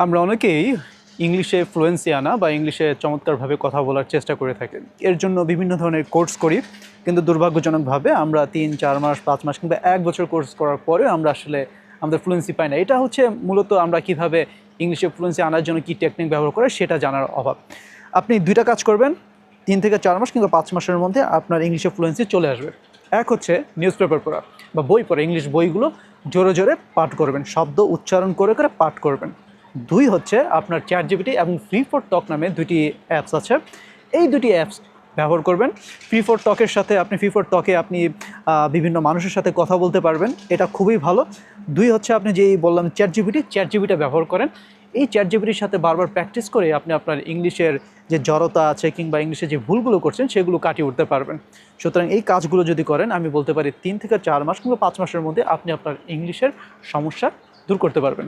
আমরা অনেকেই ইংলিশে ফ্লুয়েন্সি আনা বা ইংলিশে চমৎকারভাবে কথা বলার চেষ্টা করে থাকি। এর জন্য বিভিন্ন ধরনের কোর্স করি, কিন্তু দুর্ভাগ্যজনকভাবে আমরা 3-4 মাস 5 মাস কিংবা 1 বছর কোর্স করার পরেও আমরা আসলে আমাদের ফ্লুয়েন্সি পাই না। এটা হচ্ছে মূলত আমরা কিভাবে ইংলিশে ফ্লুয়েন্সি আনার জন্য কী টেকনিক ব্যবহার করে সেটা জানার অভাব। আপনি 2টা কাজ করবেন, 3 থেকে 4 মাস কিংবা 5 মাসের মধ্যে আপনার ইংলিশে ফ্লুয়েন্সি চলে আসবে। এক হচ্ছে নিউজ পেপার পড়া বা বই পড়া, ইংলিশ বইগুলো জোরে জোরে পাঠ করবেন, শব্দ উচ্চারণ করে করে পাঠ করবেন। 2 হচ্ছে আপনার চ্যাটজিপিটি এবং ফ্রি ফর টক নামে 2টি অ্যাপস আছে। এই 2টি অ্যাপস ব্যবহার করবেন। ফ্রি ফর টকের সাথে ফ্রি ফর টকে আপনি বিভিন্ন মানুষের সাথে কথা বলতে পারবেন, এটা খুবই ভালো। 2 হচ্ছে আপনি যেই বললাম চ্যাটজিপিটি ব্যবহার করেন। এই চ্যাটজিপিটির সাথে বারবার প্র্যাকটিস করে আপনি আপনার ইংলিশের যে জড়তা আছে কিংবা ইংলিশে যে ভুলগুলো করছেন সেগুলো কাটিয়ে উঠতে পারবেন। সুতরাং এই কাজগুলো যদি করেন, আমি বলতে পারি 3 থেকে 4 মাস কিংবা 5 মাসের মধ্যে আপনি আপনার ইংলিশের সমস্যা দূর করতে পারবেন।